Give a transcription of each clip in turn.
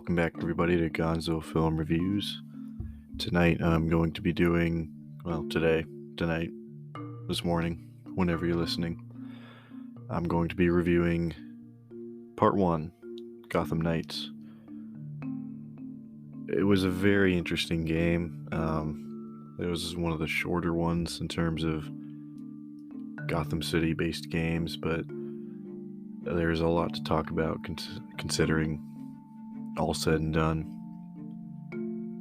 welcome back everybody to Gonzo Film Reviews. Tonight I'm going to be doing, tonight, this morning, whenever you're listening, I'm going to be reviewing Part 1, Gotham Knights. It was a very interesting game. It was one of the shorter ones in terms of Gotham City-based games, but there's a lot to talk about considering all said and done.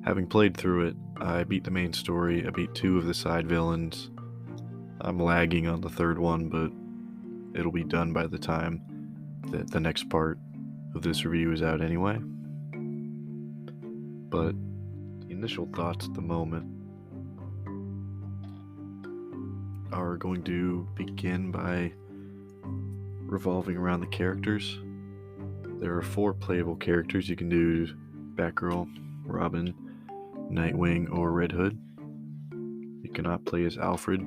Having played through it, I beat the main story, I beat 2 of the side villains. I'm lagging on the 3rd one, but it'll be done by the time that the next part of this review is out anyway. But the initial thoughts at the moment are going to begin by revolving around the characters. There are 4 playable characters. You can do Batgirl, Robin, Nightwing, or Red Hood. You cannot play as Alfred,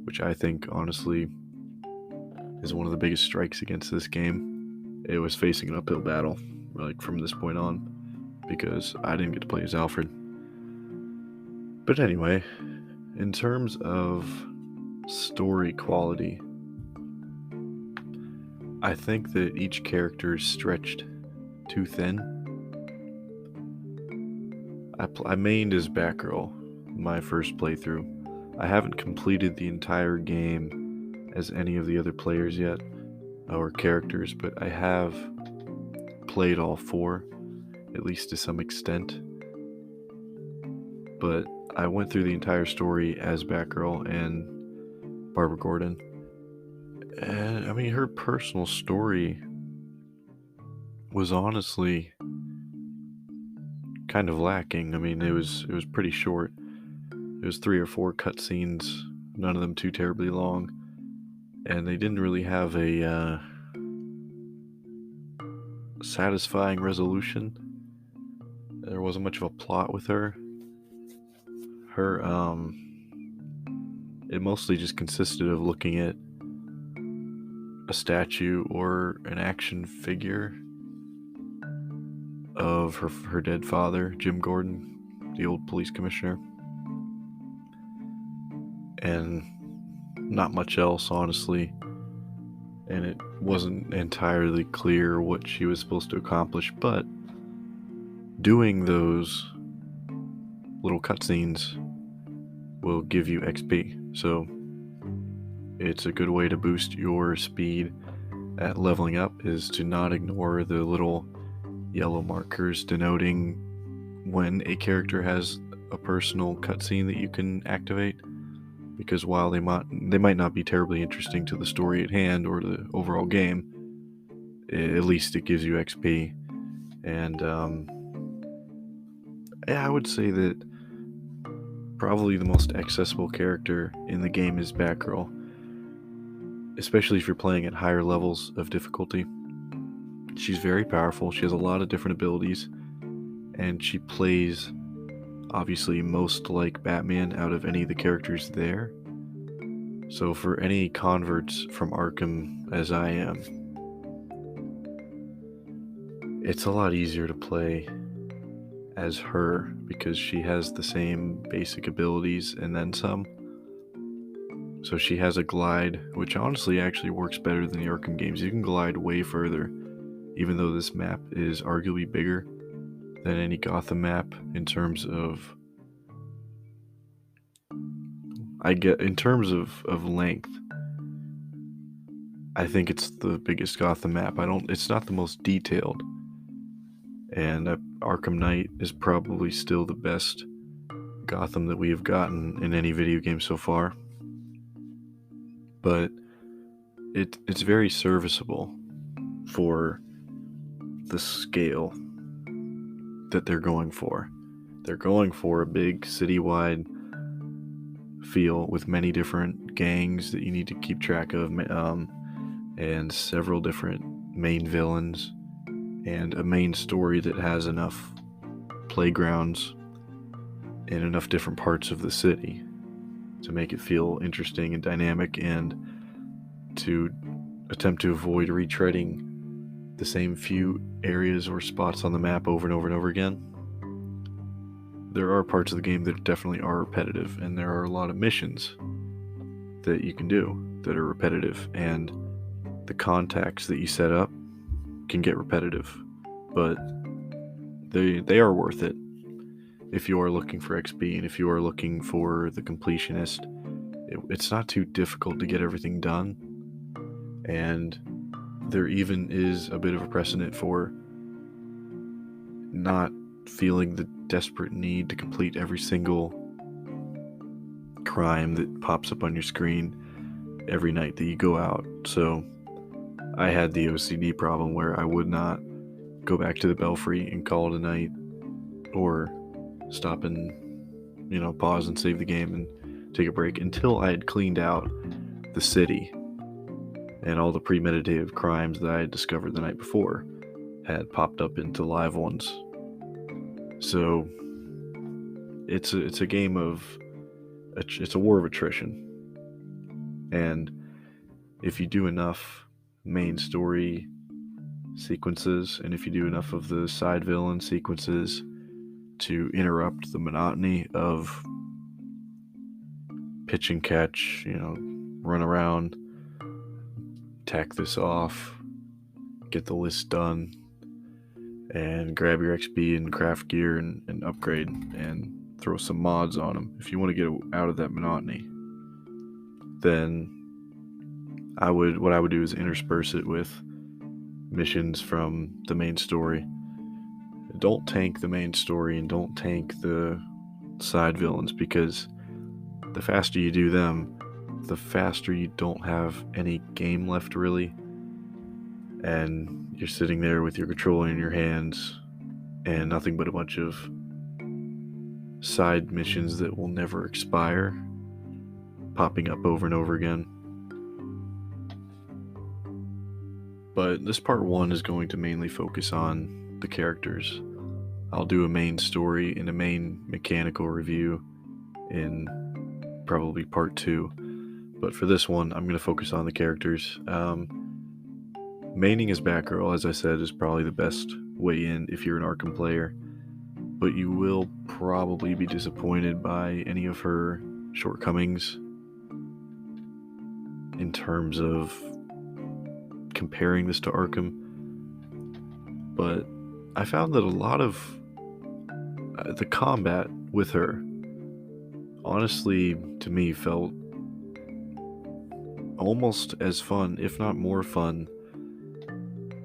which I think honestly is one of the biggest strikes against this game. It was facing an uphill battle from this point on because I didn't get to play as Alfred. But anyway, in terms of story quality, I think that each character is stretched too thin. I mained as Batgirl my first playthrough. I haven't completed the entire game as any of the other players yet, or characters, but I have played all 4, at least to some extent. But I went through the entire story as Batgirl and Barbara Gordon. And I mean, her personal story was honestly kind of lacking. I mean, it was pretty short. It was 3 or 4 cutscenes, none of them too terribly long, and they didn't really have a satisfying resolution. There wasn't much of a plot with her. It mostly just consisted of looking at a statue or an action figure of her dead father, Jim Gordon, the old police commissioner, and not much else, honestly. And it wasn't entirely clear what she was supposed to accomplish, but doing those little cutscenes will give you XP, so it's a good way to boost your speed at leveling up, is to not ignore the little yellow markers denoting when a character has a personal cutscene that you can activate, because while they might not be terribly interesting to the story at hand or the overall game, at least it gives you XP. And I would say that probably the most accessible character in the game is Batgirl, especially if you're playing at higher levels of difficulty. She's very powerful, she has a lot of different abilities, and she plays obviously most like Batman out of any of the characters there. So for any converts from Arkham, as I am, it's a lot easier to play as her because she has the same basic abilities and then some. So she has a glide, which honestly actually works better than the Arkham games. You can glide way further, even though this map is arguably bigger than any Gotham map in terms of, length. I think it's the biggest Gotham map. It's not the most detailed. And Arkham Knight is probably still the best Gotham that we have gotten in any video game so far. But it's very serviceable for the scale that they're going for. They're going for a big citywide feel with many different gangs that you need to keep track of, and several different main villains, and a main story that has enough playgrounds in enough different parts of the city to make it feel interesting and dynamic, and to attempt to avoid retreading the same few areas or spots on the map over and over and over again. There are parts of the game that definitely are repetitive, and there are a lot of missions that you can do that are repetitive, and the contacts that you set up can get repetitive, but they are worth it if you are looking for XP and if you are looking for the completionist. It's not too difficult to get everything done, and there even is a bit of a precedent for not feeling the desperate need to complete every single crime that pops up on your screen every night that you go out. So I had the OCD problem where I would not go back to the belfry and call it a night, or stop and pause and save the game and take a break until I had cleaned out the city, and all the premeditated crimes that I had discovered the night before had popped up into live ones. So it's a game of it's a war of attrition, and if you do enough main story sequences, and if you do enough of the side villain sequences to interrupt the monotony of pitch and catch, run around, tack this off, get the list done, and grab your XP and craft gear and upgrade and throw some mods on them. If you want to get out of that monotony, then what I would do is intersperse it with missions from the main story. Don't tank the main story and don't tank the side villains, because the faster you do them, the faster you don't have any game left really, and you're sitting there with your controller in your hands and nothing but a bunch of side missions that will never expire popping up over and over again. But this part 1 is going to mainly focus on the characters. I'll do a main story and a main mechanical review in probably part 2. But for this one, I'm going to focus on the characters. Maining as Batgirl, as I said, is probably the best way in if you're an Arkham player. But you will probably be disappointed by any of her shortcomings in terms of comparing this to Arkham. But I found that a lot of the combat with her, honestly, to me, felt almost as fun, if not more fun,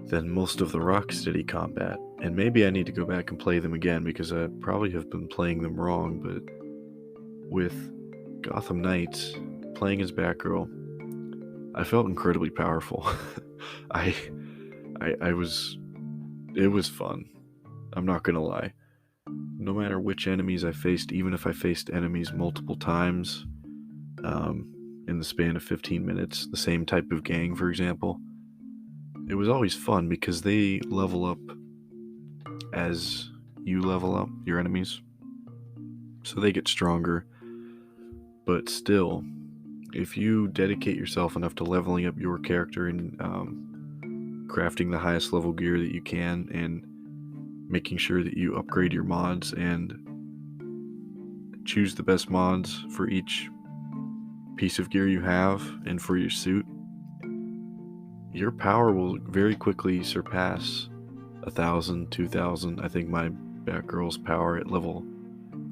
than most of the Rocksteady combat. And maybe I need to go back and play them again, because I probably have been playing them wrong. But with Gotham Knights, playing as Batgirl, I felt incredibly powerful. It was fun. I'm not gonna lie. No matter which enemies I faced, even if I faced enemies multiple times in the span of 15 minutes, the same type of gang, for example, it was always fun because they level up as you level up your enemies. So they get stronger. But still, if you dedicate yourself enough to leveling up your character and crafting the highest level gear that you can, and making sure that you upgrade your mods and choose the best mods for each piece of gear you have and for your suit, your power will very quickly surpass 1,000, 2,000. I think my Batgirl's power at level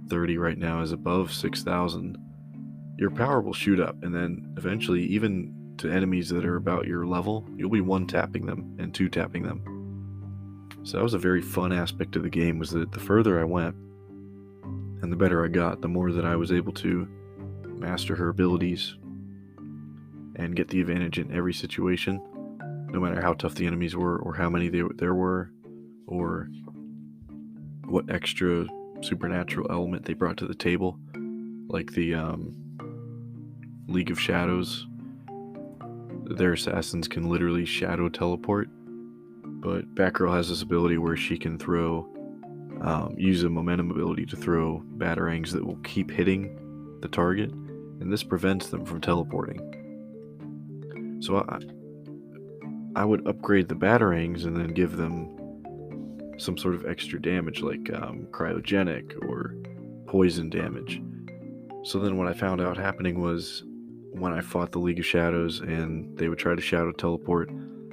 30 right now is above 6,000. Your power will shoot up, and then eventually, even to enemies that are about your level, you'll be one-tapping them and two-tapping them. So that was a very fun aspect of the game, was that the further I went and the better I got, the more that I was able to master her abilities and get the advantage in every situation, no matter how tough the enemies were, or how many there were, or what extra supernatural element they brought to the table, like the League of Shadows. Their assassins can literally shadow teleport, but Batgirl has this ability where she can use a momentum ability to throw batarangs that will keep hitting the target, and this prevents them from teleporting. So I would upgrade the batarangs and then give them some sort of extra damage like cryogenic or poison damage. So then what I found out happening was when I fought the League of Shadows and they would try to shadow teleport,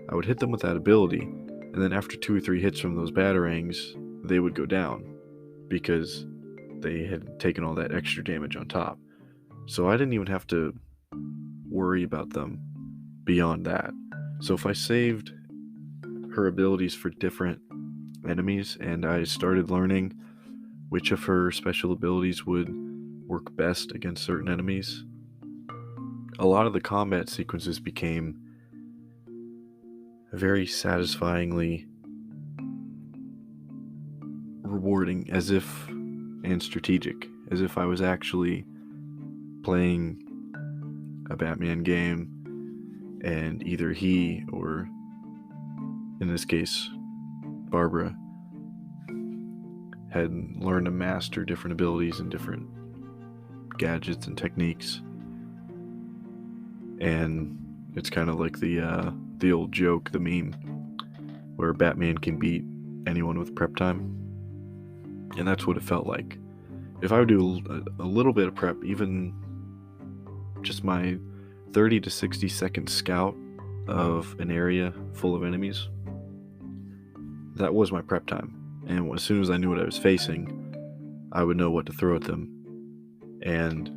I would hit them with that ability, and then after 2 or 3 hits from those batarangs, they would go down because they had taken all that extra damage on top. So I didn't even have to worry about them beyond that. So if I saved her abilities for different enemies and I started learning which of her special abilities would work best against certain enemies, a lot of the combat sequences became very satisfyingly rewarding, and strategic, as if I was actually playing a Batman game and either he or, in this case, Barbara had learned to master different abilities and different gadgets and techniques. And it's kind of like the old joke, the meme, where Batman can beat anyone with prep time. And that's what it felt like. If I would do a little bit of prep, even just my 30 to 60 second scout of an area full of enemies, that was my prep time. And as soon as I knew what I was facing, I would know what to throw at them. And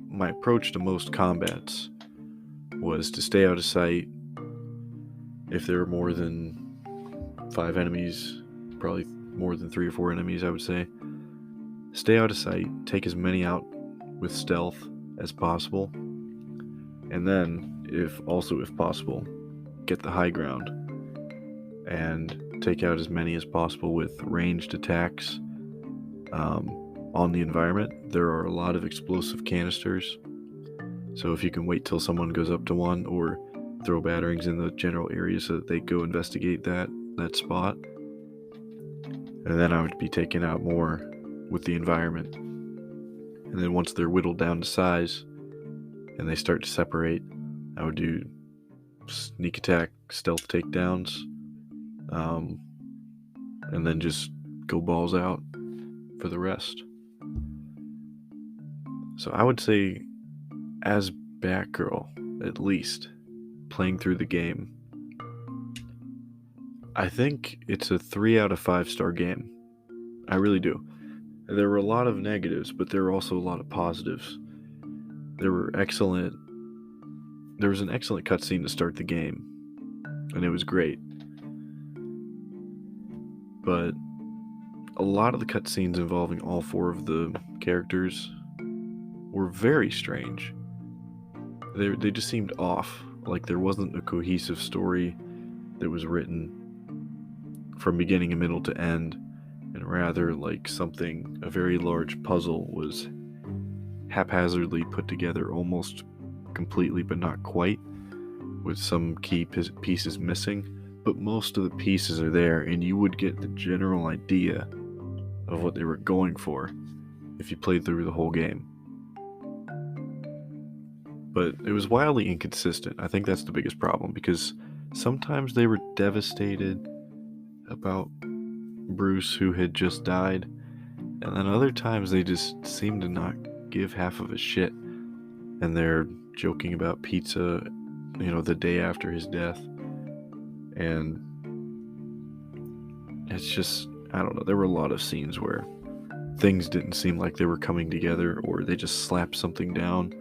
my approach to most combats was to stay out of sight. If there were more than 5 enemies, probably more than 3 or 4 enemies, I would say, stay out of sight, take as many out with stealth as possible, and then, if possible, get the high ground and take out as many as possible with ranged attacks. On the environment, there are a lot of explosive canisters, so if you can wait till someone goes up to one, or throw batarangs in the general area so that they go investigate that spot, and then I would be taking out more with the environment. And then once they're whittled down to size and they start to separate, I would do sneak attack, stealth takedowns, and then just go balls out for the rest. So I would say, as Batgirl, at least, playing through the game, I think it's a 3 out of 5 star game. I really do. There were a lot of negatives, but there were also a lot of positives. There was an excellent cutscene to start the game, and it was great. But a lot of the cutscenes involving all 4 of the characters were very strange. They just seemed off, like there wasn't a cohesive story that was written from beginning and middle to end, and rather like a very large puzzle was haphazardly put together, almost completely but not quite, with some key pieces missing, but most of the pieces are there, and you would get the general idea of what they were going for if you played through the whole game. But it was wildly inconsistent. I think that's the biggest problem, because sometimes they were devastated about Bruce, who had just died, and then other times they just seemed to not give half of a shit, and they're joking about pizza, the day after his death. And it's just, I don't know, there were a lot of scenes where things didn't seem like they were coming together, or they just slapped something down,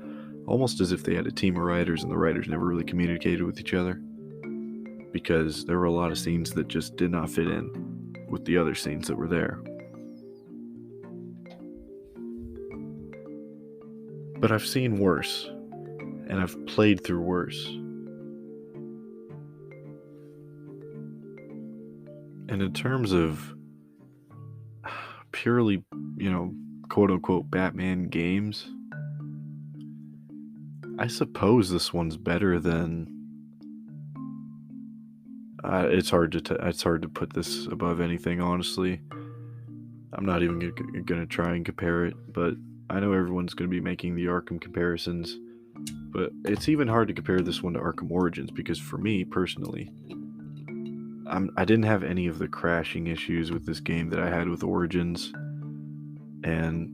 almost as if they had a team of writers and the writers never really communicated with each other, because there were a lot of scenes that just did not fit in with the other scenes that were there. But I've seen worse, and I've played through worse. And in terms of purely, quote-unquote Batman games, I suppose this one's better than... it's hard to put this above anything, honestly. I'm not even gonna try and compare it, but I know everyone's gonna be making the Arkham comparisons, But it's even hard to compare this one to Arkham Origins because for me personally, I didn't have any of the crashing issues with this game that I had with Origins, and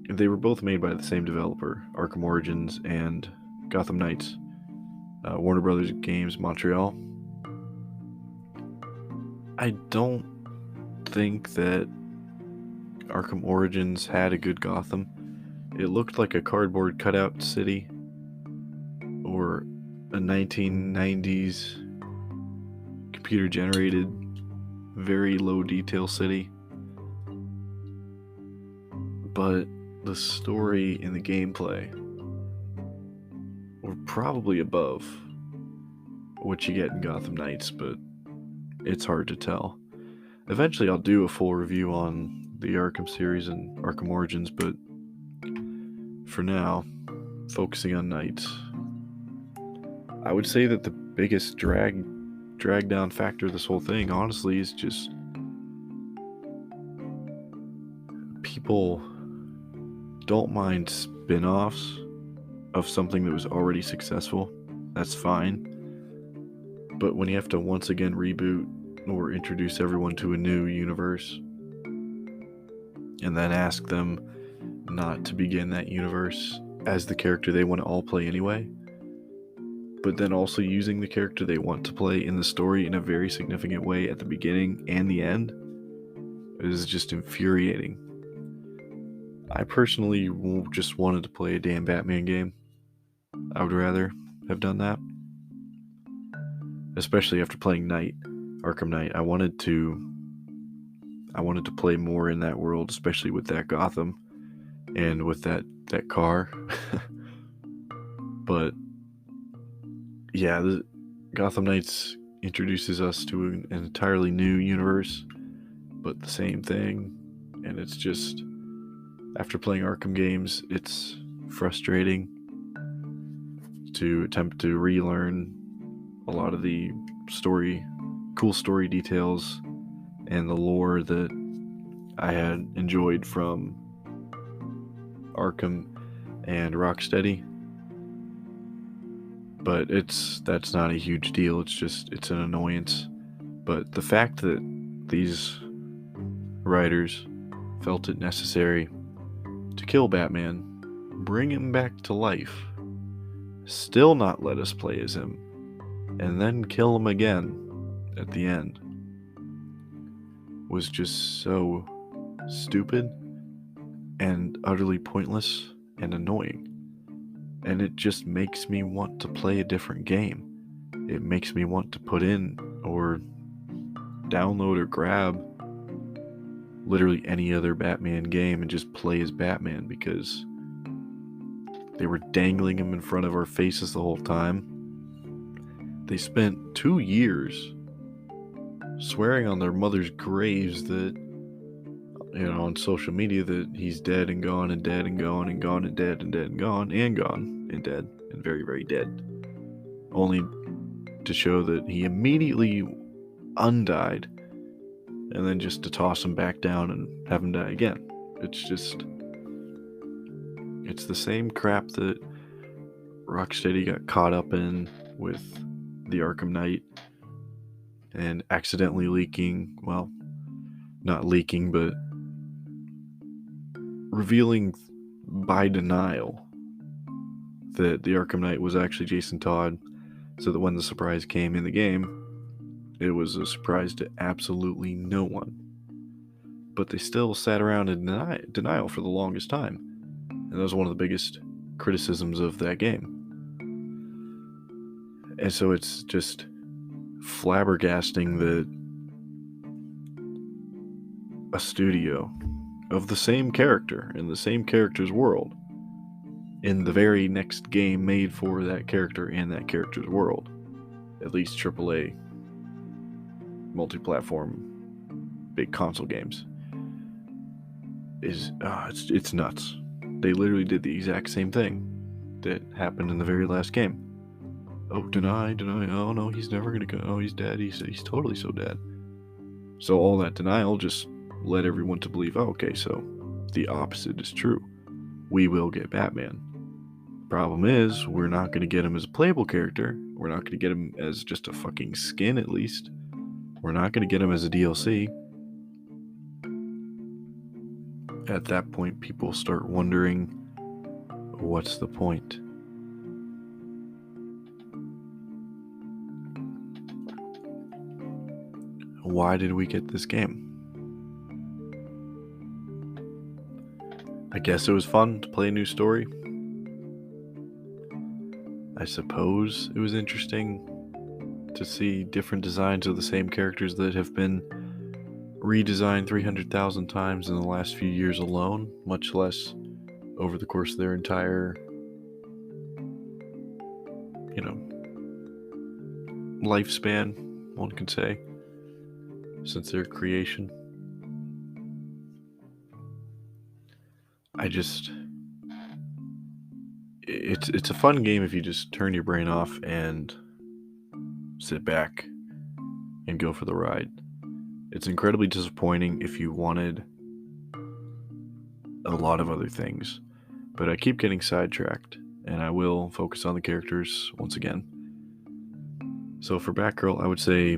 they were both made by the same developer, Arkham Origins and Gotham Knights, Warner Brothers Games Montreal. I don't think that Arkham Origins had a good Gotham. It looked like a cardboard cutout city or a 1990s computer generated, very low detail city. But the story and the gameplay were probably above what you get in Gotham Knights, but it's hard to tell. Eventually I'll do a full review on the Arkham series and Arkham Origins, but for now, focusing on Knights, I would say that the biggest drag down factor of this whole thing, honestly, is just people don't mind spin-offs of something that was already successful. That's fine. But when you have to once again reboot or introduce everyone to a new universe and then ask them not to begin that universe as the character they want to all play anyway, but then also using the character they want to play in the story in a very significant way at the beginning and the end, is just infuriating. I personally just wanted to play a damn Batman game. I would rather have done that. Especially after playing Arkham Knight. I wanted to play more in that world, especially with that Gotham and with that car. But yeah, the Gotham Knights introduces us to an entirely new universe, but the same thing. And it's just, after playing Arkham games, it's frustrating to attempt to relearn a lot of the cool story details and the lore that I had enjoyed from Arkham and Rocksteady. But that's not a huge deal. It's an annoyance. But the fact that these writers felt it necessary to kill Batman, bring him back to life, still not let us play as him, and then kill him again at the end was just so stupid and utterly pointless and annoying. And it just makes me want to play a different game. It makes me want to put in or download or grab literally any other Batman game and just play as Batman, because they were dangling him in front of our faces the whole time. They spent 2 years swearing on their mother's graves that, on social media, that he's dead and gone and dead and gone and gone and dead and dead and gone and gone and dead and very, very dead. Only to show that he immediately undied and then just to toss him back down and have him die again. It's the same crap that Rocksteady got caught up in with the Arkham Knight and accidentally leaking, well, not leaking, but revealing by denial that the Arkham Knight was actually Jason Todd, so that when the surprise came in the game, it was a surprise to absolutely no one. But they still sat around in denial for the longest time, and that was one of the biggest criticisms of that game. And so it's just flabbergasting that a studio of the same character in the same character's world, in the very next game made for that character in that character's world, at least AAA multi-platform big console games, is it's nuts. They literally did the exact same thing that happened in the very last game. Oh, deny. Oh no, he's never gonna go. Oh, he's dead. He's totally so dead. So all that denial just led everyone to believe, oh, okay, so the opposite is true. We will get Batman. Problem is, we're not going to get him as a playable character. We're not going to get him as just a fucking skin, at least. We're not going to get him as a DLC. At that point, people start wondering, what's the point? Why did we get this game? I guess it was fun to play a new story. I suppose it was interesting to see different designs of the same characters that have been redesigned 300,000 times in the last few years alone, much less over the course of their entire, lifespan, one could say, since their creation. It's a fun game if you just turn your brain off and sit back and go for the ride. It's incredibly disappointing if you wanted a lot of other things, but I keep getting sidetracked, and I will focus on the characters once again. So for Batgirl, I would say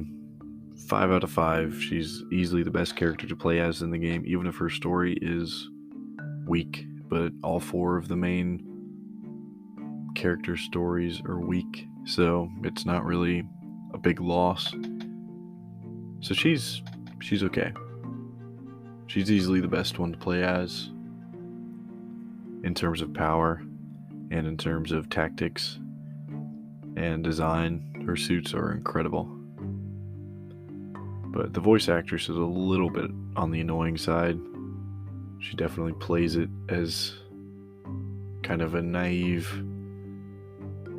5 out of 5. She's easily the best character to play as in the game, even if her story is weak, but all 4 of the main character stories are weak, so it's not really a big loss. So she's okay. She's easily the best one to play as in terms of power and in terms of tactics and design. Her suits are incredible. But the voice actress is a little bit on the annoying side. She definitely plays it as kind of a naive,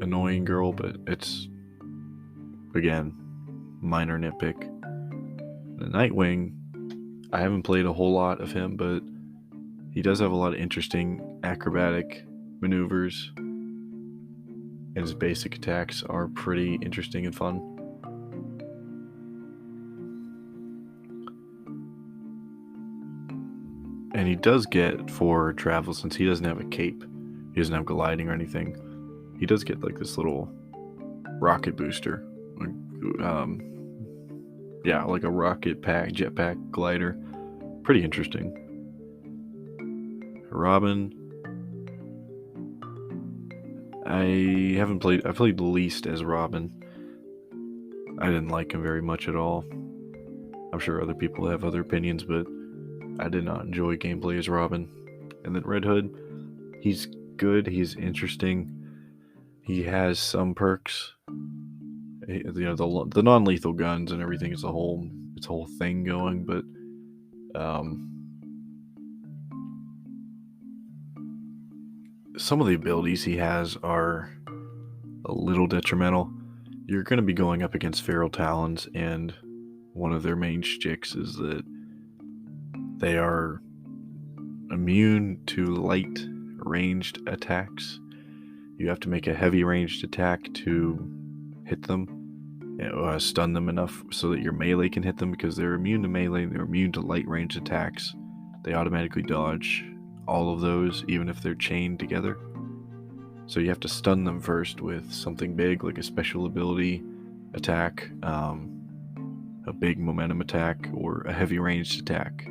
annoying girl, but it's, again, minor nitpick. The Nightwing, I haven't played a whole lot of him, but he does have a lot of interesting acrobatic maneuvers, and his basic attacks are pretty interesting and fun. And he does get, for travel, since he doesn't have a cape, he doesn't have gliding or anything, he does get like this little rocket booster. Like a rocket pack, jetpack glider. Pretty interesting. Robin, I played the least as Robin. I didn't like him very much at all. I'm sure other people have other opinions, but I did not enjoy gameplay as Robin. And then Red Hood, he's good, he's interesting, he has some perks. The non-lethal guns and everything is a whole thing going, but some of the abilities he has are a little detrimental. You're going to be going up against Feral Talons, and one of their main shticks is that they are immune to light ranged attacks. You have to make a heavy ranged attack to hit them, stun them enough so that your melee can hit them, because they're immune to melee and they're immune to light ranged attacks. They automatically dodge all of those, even if they're chained together. So you have to stun them first with something big, like a special ability attack, a big momentum attack, or a heavy ranged attack.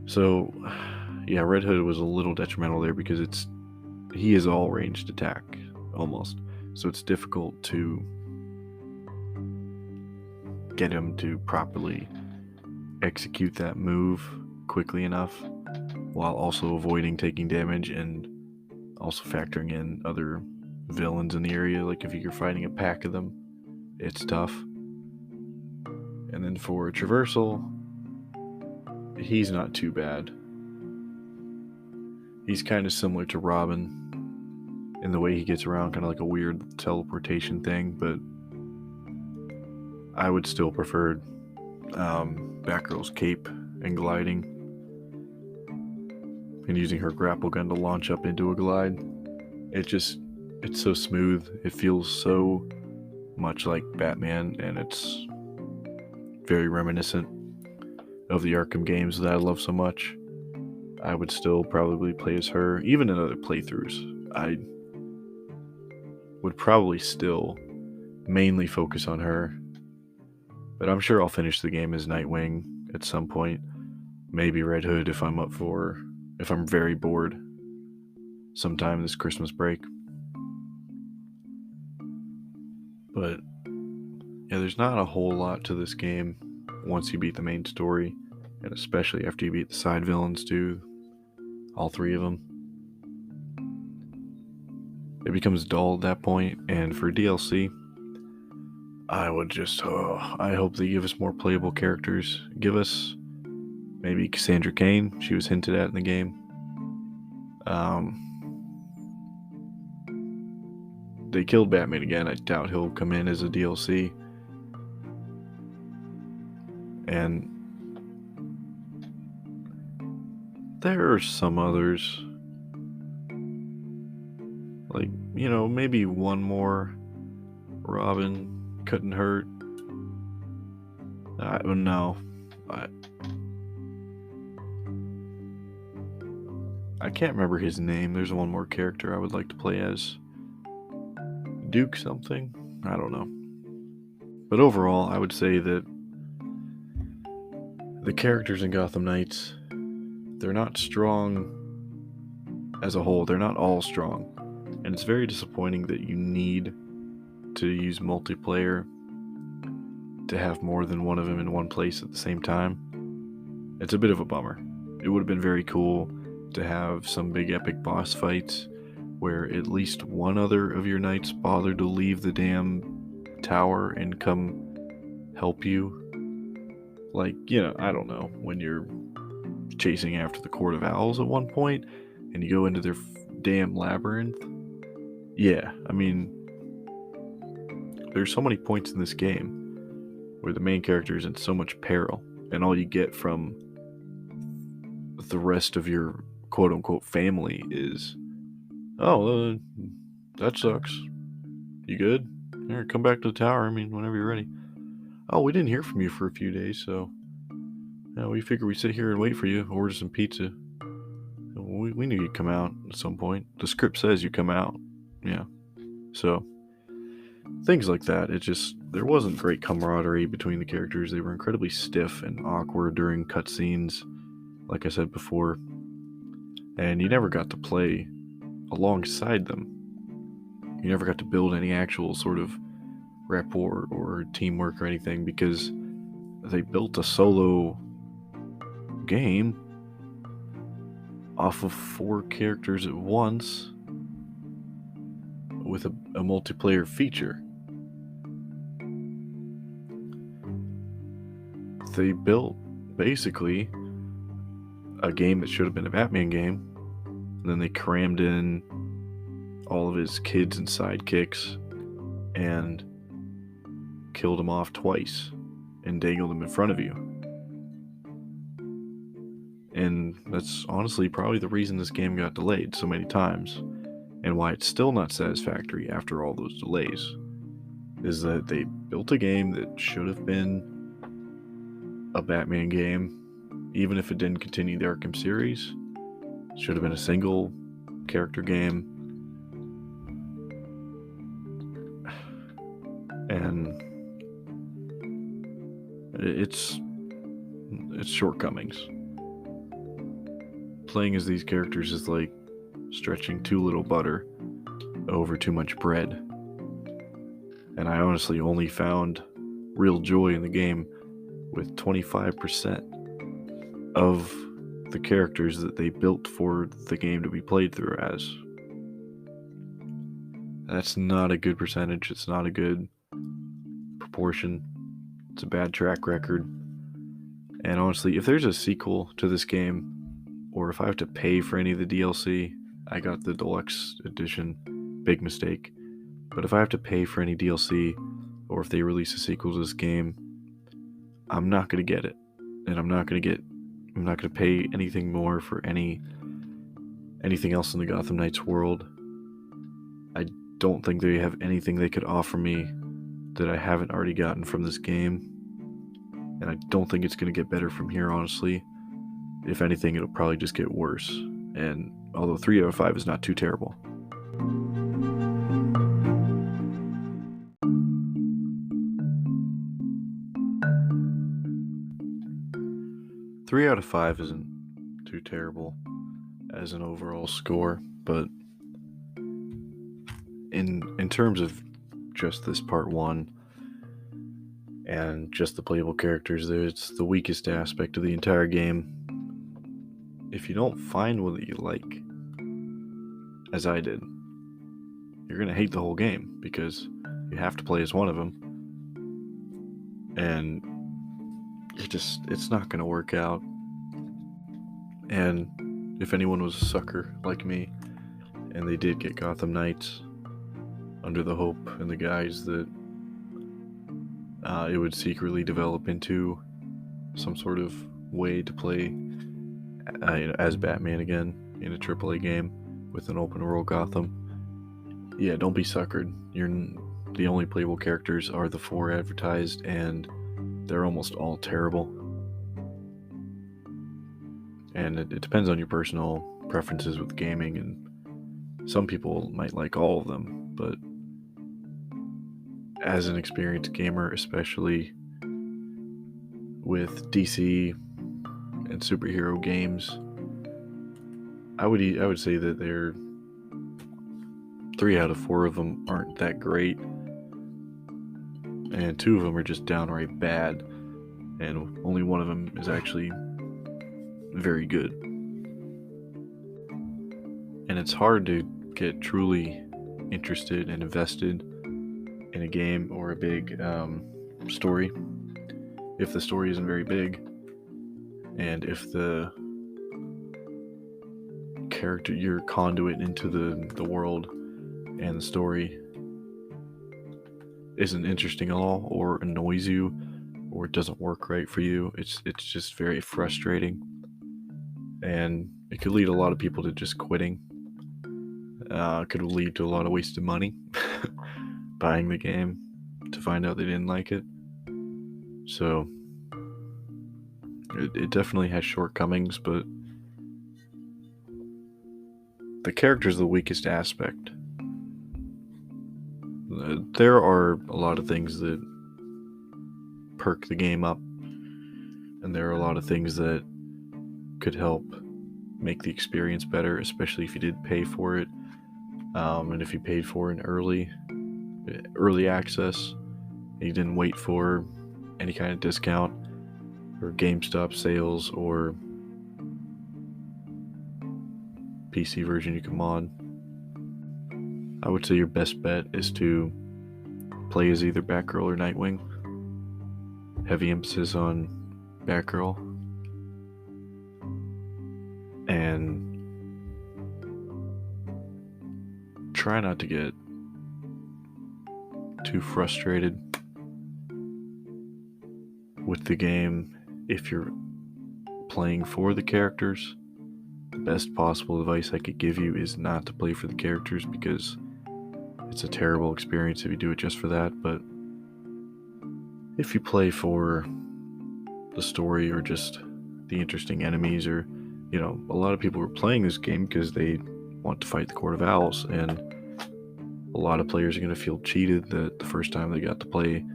So, yeah, Red Hood was a little detrimental there because he is all ranged attack, almost. So it's difficult to get him to properly execute that move quickly enough, while also avoiding taking damage and also factoring in other villains in the area. Like if you're fighting a pack of them, it's tough. And then for traversal, he's not too bad. He's kind of similar to Robin in the way he gets around, kind of like a weird teleportation thing, but I would still prefer Batgirl's cape and gliding, and using her grapple gun to launch up into a glide. It's so smooth. It feels so much like Batman, and it's very reminiscent of the Arkham games that I love so much. I would still probably play as her. Even in other playthroughs, I would probably still mainly focus on her. But I'm sure I'll finish the game as Nightwing at some point. Maybe Red Hood if I'm very bored sometime this Christmas break. But yeah, there's not a whole lot to this game once you beat the main story, and especially after you beat the side villains too, all 3 of them. It becomes dull at that point, and for DLC, I hope they give us more playable characters. Give us maybe Cassandra Cain. She was hinted at in the game. They killed Batman again. I doubt he'll come in as a DLC. And there are some others. Like, maybe one more Robin couldn't hurt. I don't know. I can't remember his name. There's one more character I would like to play as. Duke something? I don't know. But overall, I would say that the characters in Gotham Knights, they're not strong as a whole. They're not all strong. And it's very disappointing that you need to use multiplayer to have more than one of them in one place at the same time. It's a bit of a bummer. It would have been very cool to have some big epic boss fights where at least one other of your knights bothered to leave the damn tower and come help you. Like, I don't know, when you're chasing after the Court of Owls at one point and you go into their damn labyrinth. Yeah, I mean, there's so many points in this game where the main character is in so much peril, and all you get from the rest of your quote-unquote family is, oh, that sucks. You good? Here, come back to the tower, whenever you're ready. Oh, we didn't hear from you for a few days, so we figure we sit here and wait for you, order some pizza. We knew you'd come out at some point. The script says you come out. Yeah. So, things like that. There wasn't great camaraderie between the characters. They were incredibly stiff and awkward during cutscenes, like I said before. And you never got to play alongside them. You never got to build any actual sort of rapport or teamwork or anything, because they built a solo game off of 4 characters at once with a multiplayer feature. They built basically a game that should have been a Batman game, and then they crammed in all of his kids and sidekicks and killed them off twice and dangled them in front of you. And that's honestly probably the reason this game got delayed so many times, and why it's still not satisfactory after all those delays, is that they built a game that should have been a Batman game, even if it didn't continue the Arkham series. It should have been a single character game. And it's shortcomings. Playing as these characters is like stretching too little butter over too much bread. And I honestly only found real joy in the game with 25% of the characters that they built for the game to be played through as. That's not a good percentage. It's not a good proportion. It's a bad track record. And honestly, if there's a sequel to this game, or if I have to pay for any of the DLC, I got the deluxe edition, big mistake. But if I have to pay for any DLC, or if they release a sequel to this game, I'm not going to get it. And I'm not going to pay anything more for anything else in the Gotham Knights world. I don't think they have anything they could offer me that I haven't already gotten from this game. And I don't think it's going to get better from here, honestly. If anything, it'll probably just get worse. And although 3 out of 5 is not too terrible. Three out of 5 isn't too terrible as an overall score, but in terms of just this part 1 and just the playable characters, it's the weakest aspect of the entire game. If you don't find one that you like, as I did, you're gonna hate the whole game because you have to play as one of them, and it's not gonna work out. And if anyone was a sucker like me and they did get Gotham Knights under the hope and the guise that it would secretly develop into some sort of way to play as Batman again in a AAA game with an open world Gotham, yeah, don't be suckered. The only playable characters are the 4 advertised, and they're almost all terrible. And it depends on your personal preferences with gaming, and some people might like all of them, but as an experienced gamer, especially with DC and superhero games, I would say that they're 3 out of 4 of them aren't that great, and 2 of them are just downright bad, and only one of them is actually very good. And it's hard to get truly interested and invested in a game or a big story if the story isn't very big, and if the character, your conduit into the world and the story, isn't interesting at all, or annoys you, or it doesn't work right for you. It's just very frustrating, and it could lead a lot of people to just quitting. It could lead to a lot of wasted money buying the game to find out they didn't like it. So it definitely has shortcomings, but the character's the weakest aspect. There are a lot of things that perk the game up, and there are a lot of things that could help make the experience better, especially if you did pay for it, and if you paid for an early access and you didn't wait for any kind of discount or GameStop sales or PC version you can mod. I would say your best bet is to play as either Batgirl or Nightwing. Heavy emphasis on Batgirl. And try not to get too frustrated with the game if you're playing for the characters. The best possible advice I could give you is not to play for the characters, because it's a terrible experience if you do it just for that. But if you play for the story or just the interesting enemies, or a lot of people are playing this game because they want to fight the Court of Owls, and a lot of players are going to feel cheated that the first time they got to play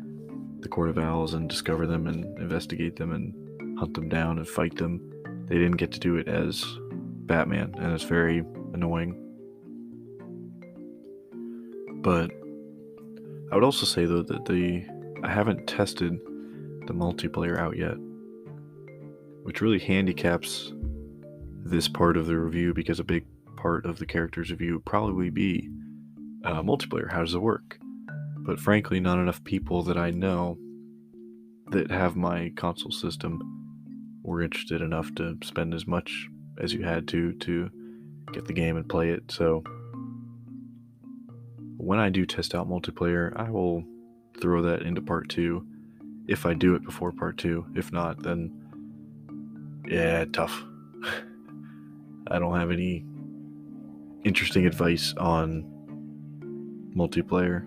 the Court of Owls and discover them and investigate them and hunt them down and fight them, they didn't get to do it as Batman, and it's very annoying. But I would also say, though, that I haven't tested the multiplayer out yet, which really handicaps this part of the review, because a big part of the character's review would probably be multiplayer. How does it work? But frankly, not enough people that I know that have my console system were interested enough to spend as much as you had to get the game and play it. So when I do test out multiplayer, I will throw that into part 2 if I do it before part 2. If not, then yeah, tough. I don't have any interesting advice on multiplayer.